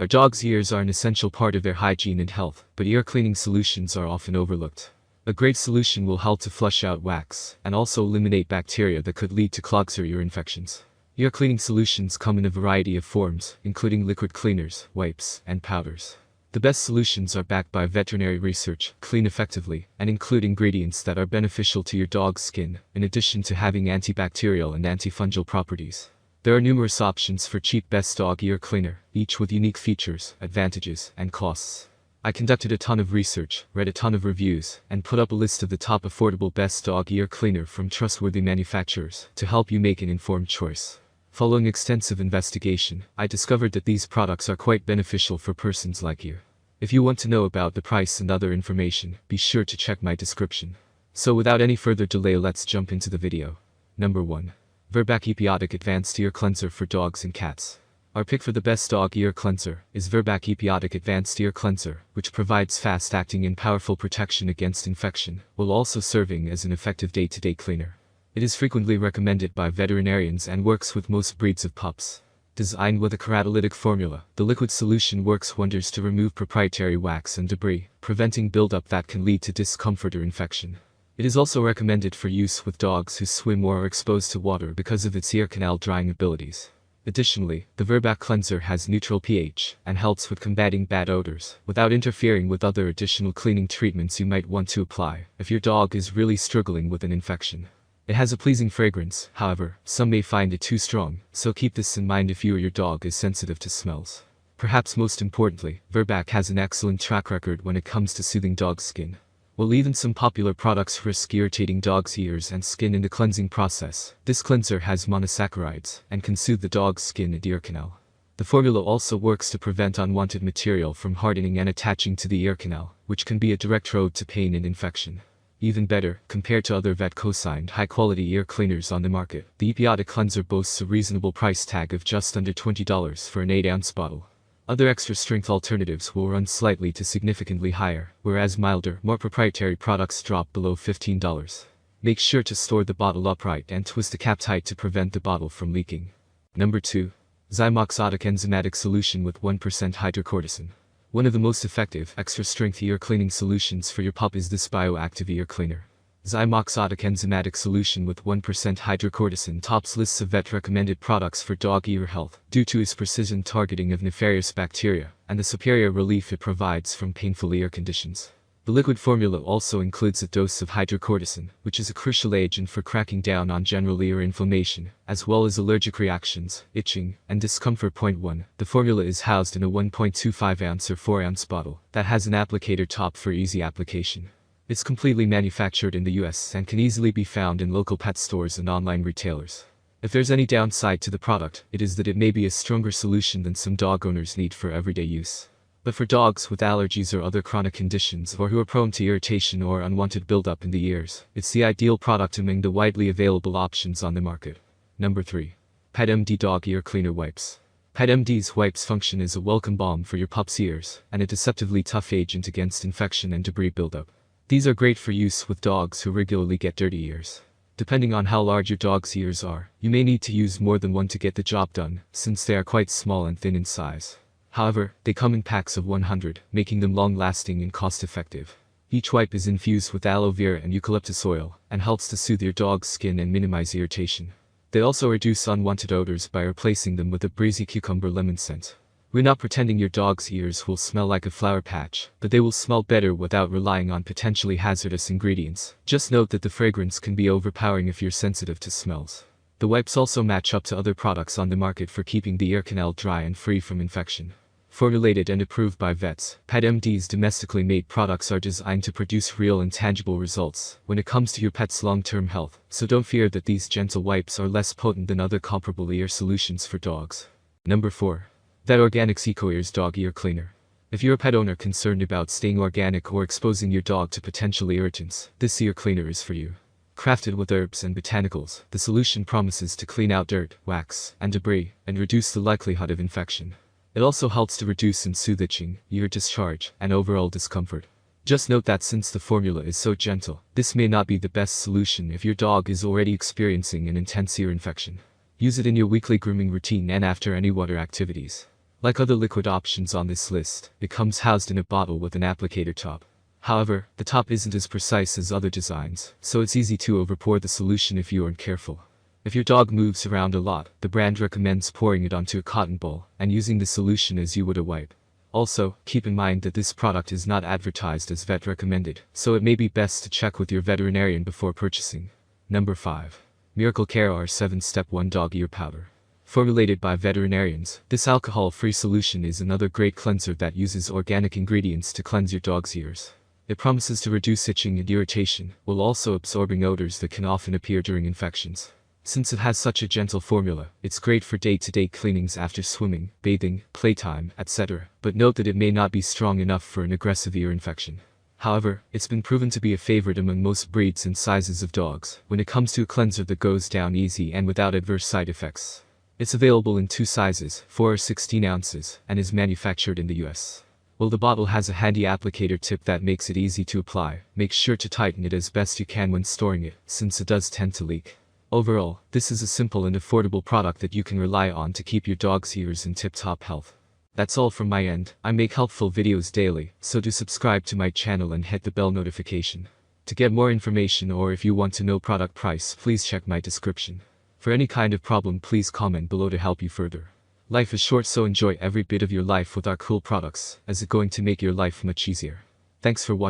Our dogs' ears are an essential part of their hygiene and health, but ear cleaning solutions are often overlooked. A great solution will help to flush out wax, and also eliminate bacteria that could lead to clogs or ear infections. Ear cleaning solutions come in a variety of forms, including liquid cleaners, wipes, and powders. The best solutions are backed by veterinary research, clean effectively, and include ingredients that are beneficial to your dog's skin, in addition to having antibacterial and antifungal properties. There are numerous options for cheap best dog ear cleaner, each with unique features, advantages, and costs. I conducted a ton of research, read a ton of reviews, and put up a list of the top affordable best dog ear cleaner from trustworthy manufacturers to help you make an informed choice. Following extensive investigation, I discovered that these products are quite beneficial for persons like you. If you want to know about the price and other information, be sure to check my description. So without any further delay, let's jump into the video. Number 1. Virbac Epi-Otic Advanced Ear Cleanser for Dogs and Cats. Our pick for the best dog ear cleanser is Virbac Epi-Otic Advanced Ear Cleanser, which provides fast-acting and powerful protection against infection, while also serving as an effective day-to-day cleaner. It is frequently recommended by veterinarians and works with most breeds of pups. Designed with a keratolytic formula, the liquid solution works wonders to remove proprietary wax and debris, preventing buildup that can lead to discomfort or infection. It is also recommended for use with dogs who swim or are exposed to water because of its ear canal drying abilities. Additionally, the Virbac cleanser has neutral pH and helps with combating bad odors, without interfering with other additional cleaning treatments you might want to apply if your dog is really struggling with an infection. It has a pleasing fragrance, however, some may find it too strong, so keep this in mind if you or your dog is sensitive to smells. Perhaps most importantly, Virbac has an excellent track record when it comes to soothing dog skin. While even some popular products risk irritating dogs' ears and skin in the cleansing process, this cleanser has monosaccharides and can soothe the dog's skin and ear canal. The formula also works to prevent unwanted material from hardening and attaching to the ear canal, which can be a direct road to pain and infection. Even better, compared to other vet co-signed high-quality ear cleaners on the market, the Epi-Otic cleanser boasts a reasonable price tag of just under $20 for an 8-ounce bottle. Other extra-strength alternatives will run slightly to significantly higher, whereas milder, more proprietary products drop below $15. Make sure to store the bottle upright and twist the cap tight to prevent the bottle from leaking. Number 2. ZYMOX Enzymatic Solution with 1% Hydrocortisone. One of the most effective, extra-strength ear cleaning solutions for your pup is this bioactive ear cleaner. ZYMOX Enzymatic Solution with 1% Hydrocortisone tops lists of vet-recommended products for dog ear health, due to its precision targeting of nefarious bacteria, and the superior relief it provides from painful ear conditions. The liquid formula also includes a dose of hydrocortisone, which is a crucial agent for cracking down on general ear inflammation, as well as allergic reactions, itching, and discomfort. 1. The formula is housed in a 1.25-ounce or 4-ounce bottle that has an applicator top for easy application. It's completely manufactured in the US and can easily be found in local pet stores and online retailers. If there's any downside to the product, it is that it may be a stronger solution than some dog owners need for everyday use. But for dogs with allergies or other chronic conditions or who are prone to irritation or unwanted buildup in the ears, it's the ideal product among the widely available options on the market. Number 3. PetMD Dog Ear Cleaner Wipes. PetMD's wipes function as a welcome balm for your pup's ears, and a deceptively tough agent against infection and debris buildup. These are great for use with dogs who regularly get dirty ears. Depending on how large your dog's ears are, you may need to use more than one to get the job done, since they are quite small and thin in size. However, they come in packs of 100, making them long-lasting and cost-effective. Each wipe is infused with aloe vera and eucalyptus oil, and helps to soothe your dog's skin and minimize irritation. They also reduce unwanted odors by replacing them with a breezy cucumber lemon scent. We're not pretending your dog's ears will smell like a flower patch, but they will smell better without relying on potentially hazardous ingredients. Just note that the fragrance can be overpowering if you're sensitive to smells. The wipes also match up to other products on the market for keeping the ear canal dry and free from infection. Formulated and approved by vets, PetMD's domestically made products are designed to produce real and tangible results when it comes to your pet's long-term health, so don't fear that these gentle wipes are less potent than other comparable ear solutions for dogs. Number 4. Vet Organics EcoEars Dog Ear Cleaner. If you're a pet owner concerned about staying organic or exposing your dog to potential irritants, this ear cleaner is for you. Crafted with herbs and botanicals, the solution promises to clean out dirt, wax, and debris, and reduce the likelihood of infection. It also helps to reduce and soothe itching, ear discharge, and overall discomfort. Just note that since the formula is so gentle, this may not be the best solution if your dog is already experiencing an intense ear infection. Use it in your weekly grooming routine and after any water activities. Like other liquid options on this list, it comes housed in a bottle with an applicator top. However, the top isn't as precise as other designs, so it's easy to overpour the solution if you aren't careful. If your dog moves around a lot, the brand recommends pouring it onto a cotton ball and using the solution as you would a wipe. Also, keep in mind that this product is not advertised as vet recommended, so it may be best to check with your veterinarian before purchasing. Number 5. Miracle Care R7 Step 1 Dog Ear Powder. Formulated by veterinarians, this alcohol-free solution is another great cleanser that uses organic ingredients to cleanse your dog's ears. It promises to reduce itching and irritation, while also absorbing odors that can often appear during infections. Since it has such a gentle formula, it's great for day-to-day cleanings after swimming, bathing, playtime, etc. But note that it may not be strong enough for an aggressive ear infection. However, it's been proven to be a favorite among most breeds and sizes of dogs when it comes to a cleanser that goes down easy and without adverse side effects. It's available in 2 sizes, 4 or 16 ounces, and is manufactured in the US. While the bottle has a handy applicator tip that makes it easy to apply, make sure to tighten it as best you can when storing it, since it does tend to leak. Overall, this is a simple and affordable product that you can rely on to keep your dog's ears in tip-top health. That's all from my end. I make helpful videos daily, so do subscribe to my channel and hit the bell notification. To get more information or if you want to know product price, please check my description. For any kind of problem, please comment below to help you further. Life is short, so enjoy every bit of your life with our cool products, as it's going to make your life much easier. Thanks for watching.